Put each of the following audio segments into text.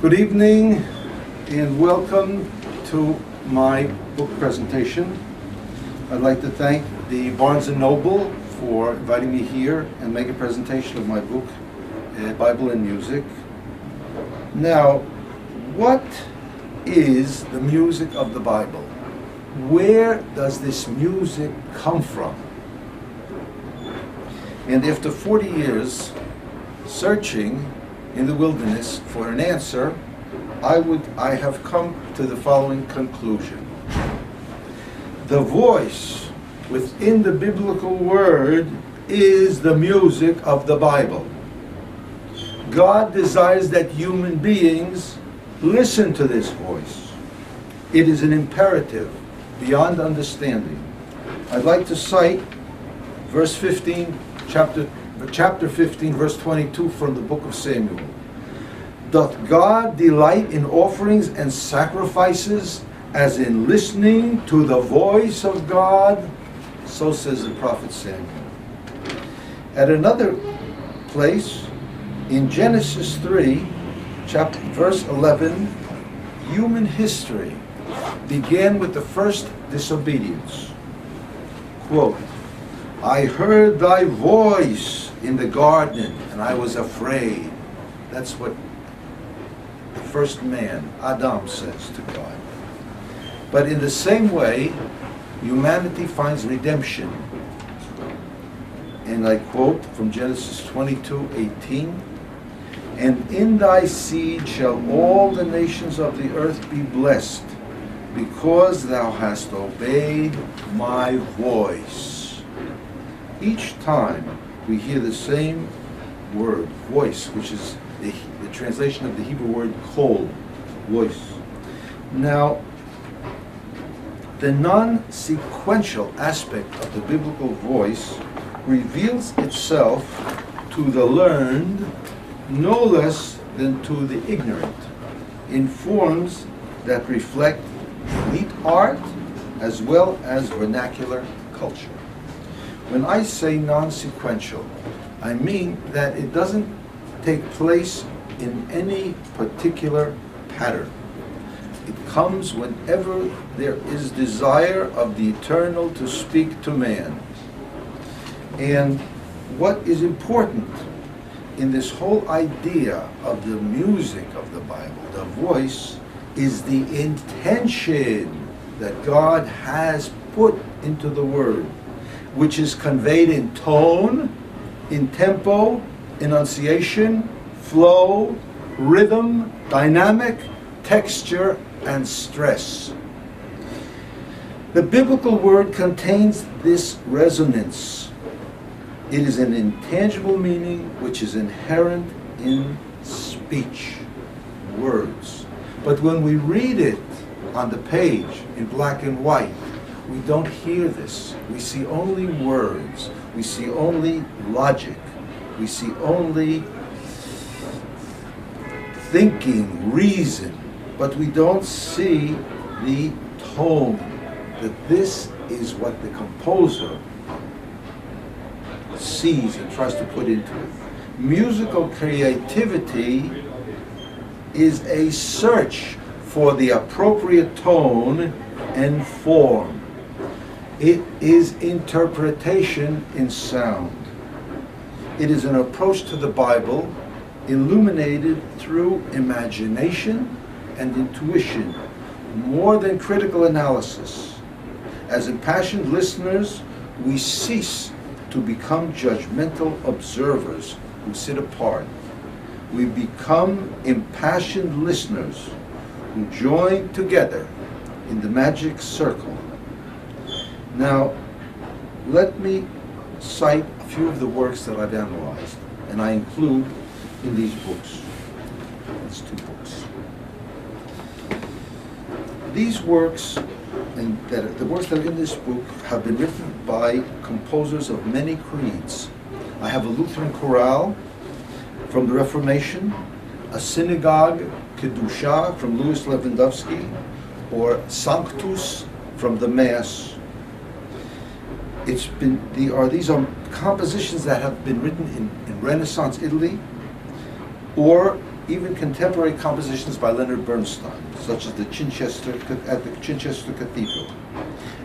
Good evening and welcome to my book presentation. I'd like to thank the Barnes & Noble for inviting me here and make a presentation of my book, Bible and Music. Now, what is the music of the Bible? Where does this music come from? And after 40 years searching in the wilderness for an answer, I have come to the following conclusion. The voice within the biblical word is the music of the Bible. God desires that human beings listen to this voice. It is an imperative beyond understanding. I'd like to cite verse 15, chapter 15, verse 22 from the book of Samuel. Doth God delight in offerings and sacrifices as in listening to the voice of God? So says the prophet Samuel. At another place, in Genesis 3, verse 11, human history began with the first disobedience. Quote, I heard thy voice in the garden, and I was afraid. That's what the first man, Adam, says to God. But in the same way, humanity finds redemption. And I quote from Genesis 22:18, and in thy seed shall all the nations of the earth be blessed, because thou hast obeyed my voice. Each time we hear the same word, voice, which is the translation of the Hebrew word kol, voice. Now, the non-sequential aspect of the biblical voice reveals itself to the learned no less than to the ignorant, in forms that reflect elite art as well as vernacular culture. When I say non-sequential, I mean that it doesn't take place in any particular pattern. It comes whenever there is desire of the eternal to speak to man. And what is important in this whole idea of the music of the Bible, the voice, is the intention that God has put into the word, which is conveyed in tone, in tempo, enunciation, flow, rhythm, dynamic, texture, and stress. The biblical word contains this resonance. It is an intangible meaning which is inherent in speech, words. But when we read it on the page in black and white, we don't hear this. We see only words. We see only logic. We see only thinking, reason. But we don't see the tone, that this is what the composer sees and tries to put into it. Musical creativity is a search for the appropriate tone and form. It is interpretation in sound. It is an approach to the Bible illuminated through imagination and intuition, more than critical analysis. As impassioned listeners, we cease to become judgmental observers who sit apart. We become impassioned listeners who join together in the magic circle. Now, let me cite a few of the works that I've analyzed, and I include in these books. It's 2 books. These works, and the works that are in this book, have been written by composers of many creeds. I have a Lutheran chorale from the Reformation, a synagogue kedusha from Louis Lewandowski, or Sanctus from the Mass. These are compositions that have been written in Renaissance Italy, or even contemporary compositions by Leonard Bernstein, such as at the Chichester Cathedral.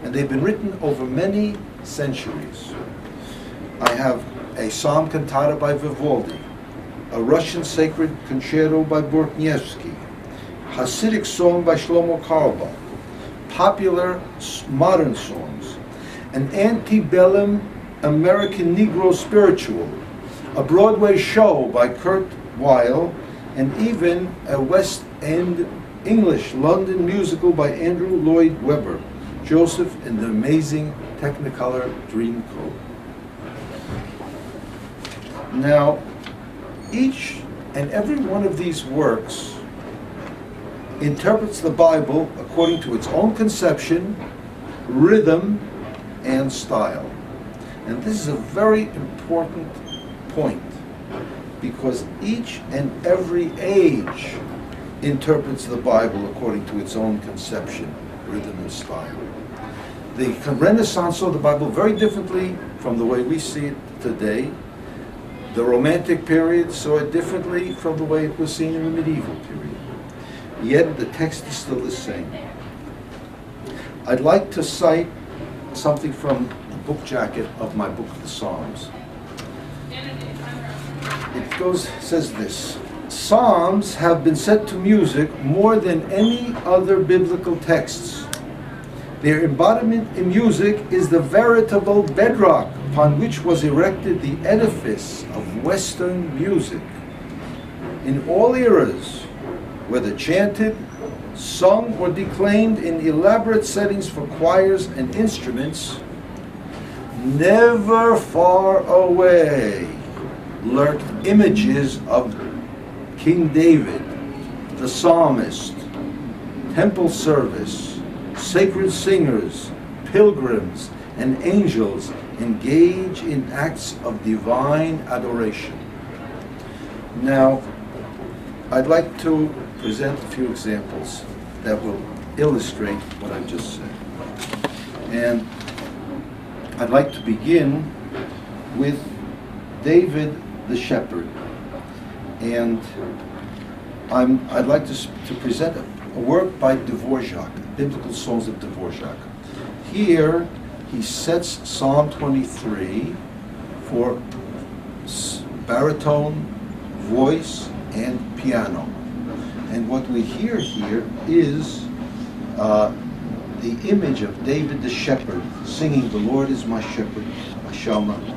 And they've been written over many centuries. I have a psalm cantata by Vivaldi, a Russian sacred concerto by Bortnievsky, Hasidic song by Shlomo Carlebach, popular modern songs, an antebellum American Negro spiritual, a Broadway show by Kurt Weill, and even a West End English London musical by Andrew Lloyd Webber, Joseph and the Amazing Technicolor Dreamcoat. Now, each and every one of these works interprets the Bible according to its own conception, rhythm, and style. And this is a very important point, because each and every age interprets the Bible according to its own conception, rhythm, and style. The Renaissance saw the Bible very differently from the way we see it today. The Romantic period saw it differently from the way it was seen in the medieval period. Yet the text is still the same. I'd like to cite something from the book jacket of my book of the Psalms. It says this: Psalms have been set to music more than any other biblical texts. Their embodiment in music is the veritable bedrock upon which was erected the edifice of Western music. In all eras, whether chanted, sung, or declaimed in elaborate settings for choirs and instruments, never far away lurked images of King David, the psalmist, temple service, sacred singers, pilgrims, and angels engage in acts of divine adoration. Now, I'd like to present a few examples that will illustrate what I've just said. And I'd like to begin with David the shepherd. And I'd like to present a work by Dvorak, Biblical Songs of Dvorak. Here, he sets Psalm 23 for baritone, voice, and piano. And what we hear here is the image of David the shepherd singing, "The Lord is my shepherd, I shall not want."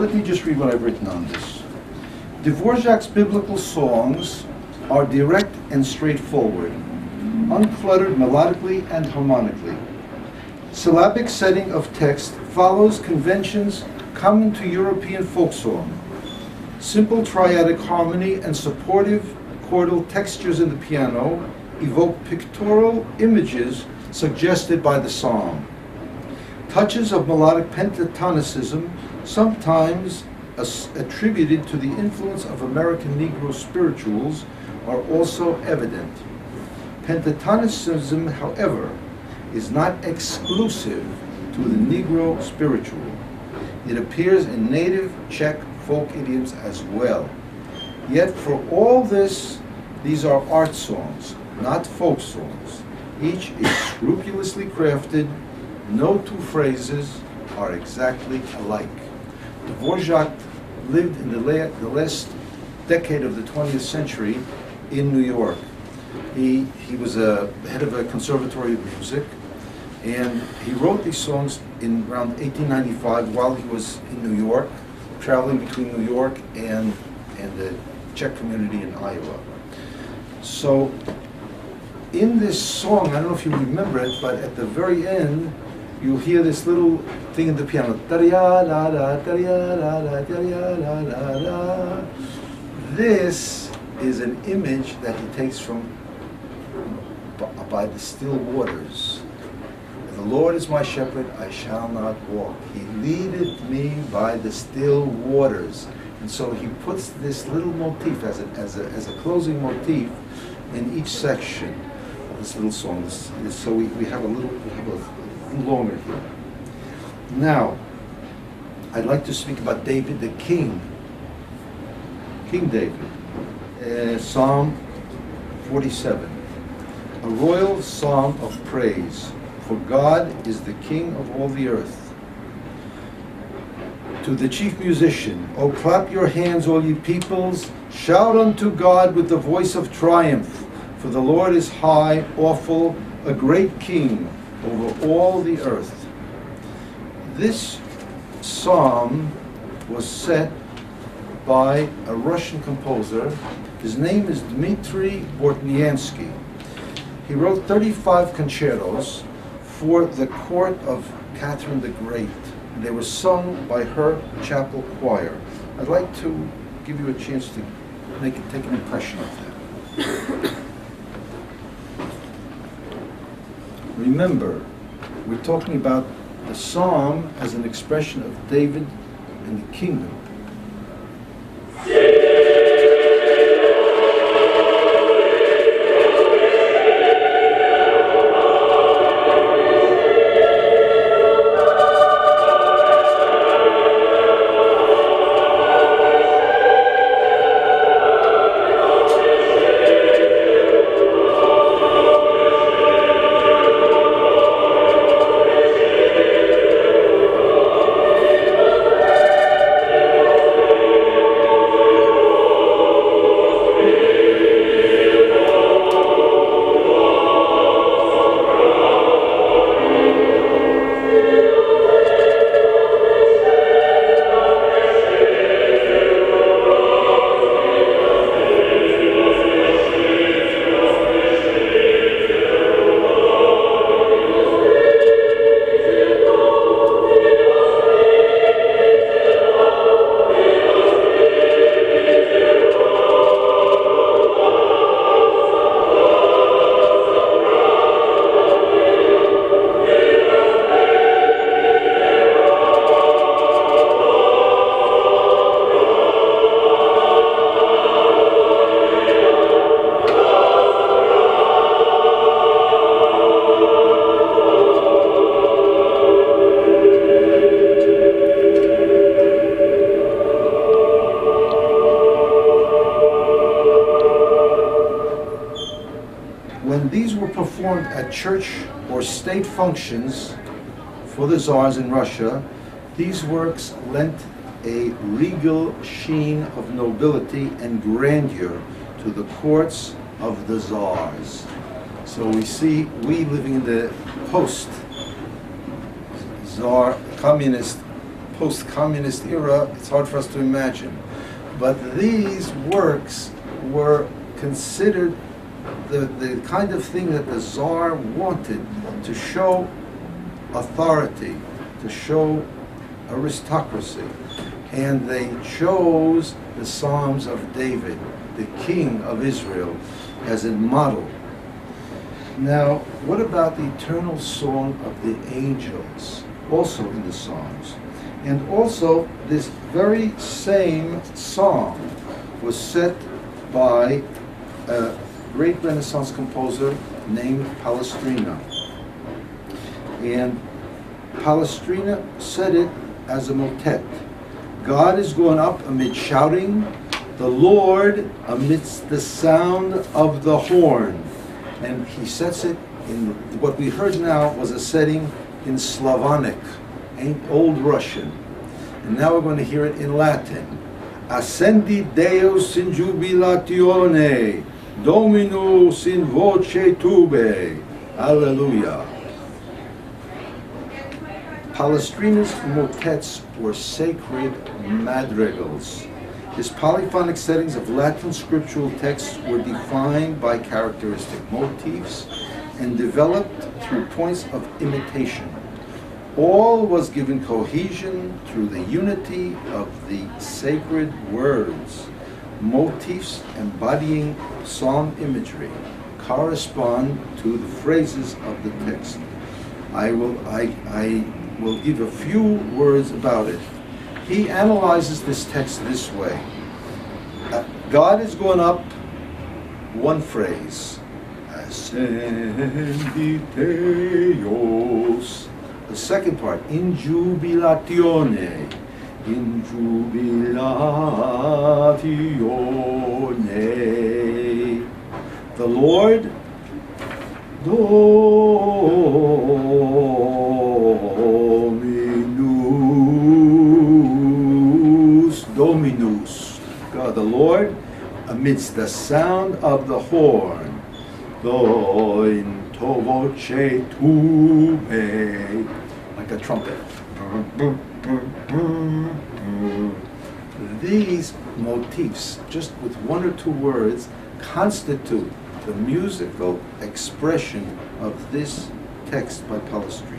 Let me just read what I've written on this. Dvorak's biblical songs are direct and straightforward, uncluttered melodically and harmonically. Syllabic setting of text follows conventions common to European folk song. Simple triadic harmony and supportive chordal textures in the piano evoke pictorial images suggested by the psalm. Touches of melodic pentatonicism, sometimes attributed to the influence of American Negro spirituals, are also evident. Pentatonicism, however, is not exclusive to the Negro spiritual. It appears in native Czech folk idioms as well. Yet for all this, these are art songs, not folk songs. Each is scrupulously crafted. No two phrases are exactly alike. Dvorak lived in the last decade of the 20th century in New York. He was a head of a conservatory of music, and he wrote these songs in around 1895 while he was in New York, traveling between New York and the Czech community in Iowa. So in this song, I don't know if you remember it, but at the very end, you hear this little thing in the piano. This is an image that he takes from by the still waters. The Lord is my shepherd, I shall not walk. He leadeth me by the still waters. And so he puts this little motif as a closing motif in each section of this little song. So we have a little longer here. Now, I'd like to speak about David the King. King David. Psalm 47. A royal psalm of praise. For God is the King of all the earth. To the chief musician, O clap your hands, all ye peoples, shout unto God with the voice of triumph, for the Lord is high, awful, a great King over all the earth. This psalm was set by a Russian composer. His name is Dmitri Bortniansky. He wrote 35 concertos for the court of Catherine the Great. They were sung by her chapel choir. I'd like to give you a chance to take an impression of that. Remember, we're talking about the psalm as an expression of David and the kingdom. Performed at church or state functions for the czars in Russia, these works lent a regal sheen of nobility and grandeur to the courts of the czars. So we see, we living in the post-czar post-communist era, it's hard for us to imagine. But these works were considered the kind of thing that the Tsar wanted to show authority, to show aristocracy. And they chose the Psalms of David, the king of Israel, as a model. Now, what about the eternal song of the angels, also in the Psalms? And also, this very same song was set by a great Renaissance composer named Palestrina. And Palestrina said it as a motet. God is going up amid shouting, the Lord amidst the sound of the horn. And he sets it in what we heard now was a setting in Slavonic, Old Russian. And now we're going to hear it in Latin. Ascendi Deus in jubilatione, Dominus in voce tube. Hallelujah. Palestrina's motets were sacred madrigals. His polyphonic settings of Latin scriptural texts were defined by characteristic motifs and developed through points of imitation. All was given cohesion through the unity of the sacred words. Motifs embodying psalm imagery correspond to the phrases of the text. I will give a few words about it. He analyzes this text this way. God is going up, one phrase. Ascendi Deus. The second part, in jubilatione. In jubilatione. The Lord, Dominus, God the Lord, amidst the sound of the horn, do in to voce tube, like a trumpet. These motifs, just with one or two words, constitute the musical expression of this text by Palestrina.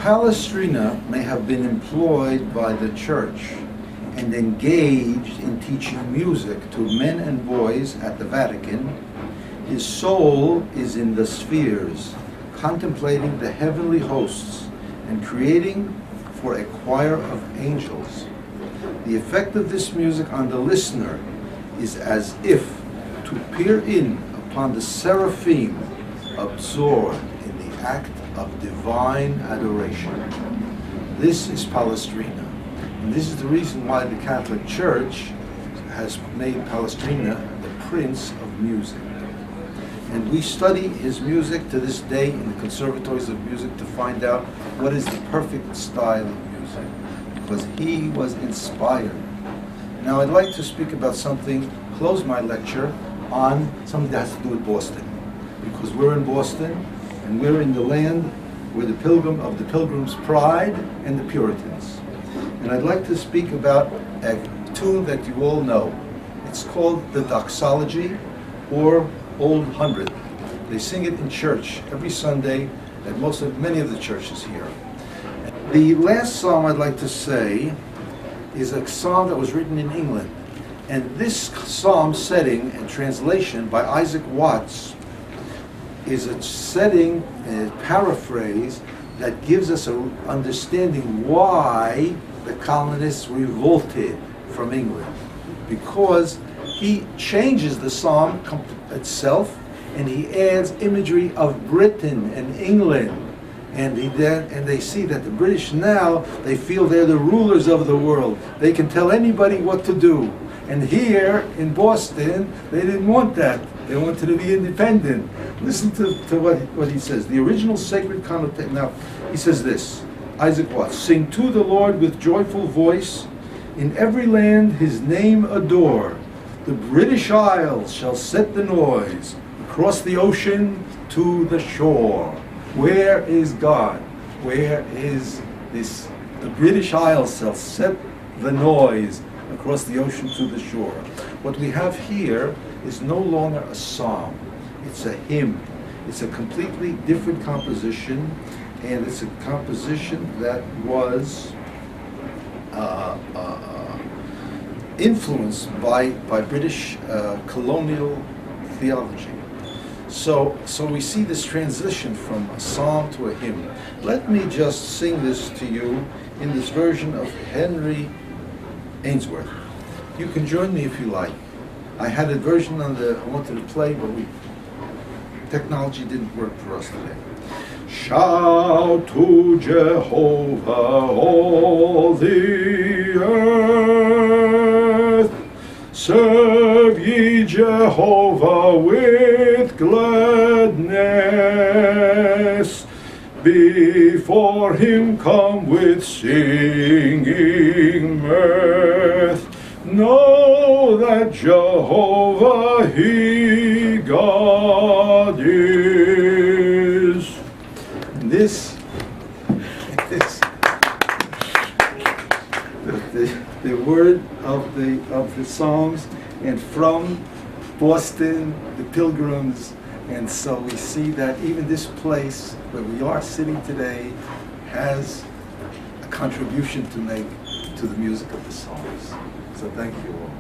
Palestrina may have been employed by the church and engaged in teaching music to men and boys at the Vatican. His soul is in the spheres, contemplating the heavenly hosts and creating for a choir of angels. The effect of this music on the listener is as if to peer in upon the seraphim absorbed in the act of divine adoration. This is Palestrina. And this is the reason why the Catholic Church has made Palestrina the Prince of Music. And we study his music to this day in the conservatories of music to find out what is the perfect style of music, because he was inspired. Now I'd like to speak about something, close my lecture, on something that has to do with Boston. Because we're in Boston, and we're in the land where the Pilgrim's Pride and the Puritans. And I'd like to speak about a tune that you all know. It's called the Doxology, or Old Hundred. They sing it in church every Sunday at many of the churches here. The last psalm I'd like to say is a psalm that was written in England. And this psalm setting and translation by Isaac Watts is a setting, a paraphrase, that gives us an understanding why the colonists revolted from England. Because he changes the psalm itself, and he adds imagery of Britain and England. And they see that the British now, they feel they're the rulers of the world. They can tell anybody what to do. And here in Boston, they didn't want that. They wanted to be independent. Listen to what he says. The original sacred connotation. Now, he says this, Isaac Watts, sing to the Lord with joyful voice. In every land his name adore. The British Isles shall set the noise. Across the ocean to the shore. Where is God? Where is this? The British Isles shall set the noise across the ocean to the shore. What we have here is no longer a psalm. It's a hymn. It's a completely different composition, and it's a composition that was influenced by British colonial theology. So we see this transition from a psalm to a hymn. Let me just sing this to you in this version of Henry Ainsworth. You can join me if you like. I had a version I wanted to play, but technology didn't work for us today. Shout to Jehovah, all the earth. Serve ye Jehovah with gladness. Before him come with singing mirth. Know that Jehovah he God is. And this the word of the Psalms, and from Boston, the Pilgrims. And so we see that even this place where we are sitting today has a contribution to make to the music of the Psalms. So thank you all.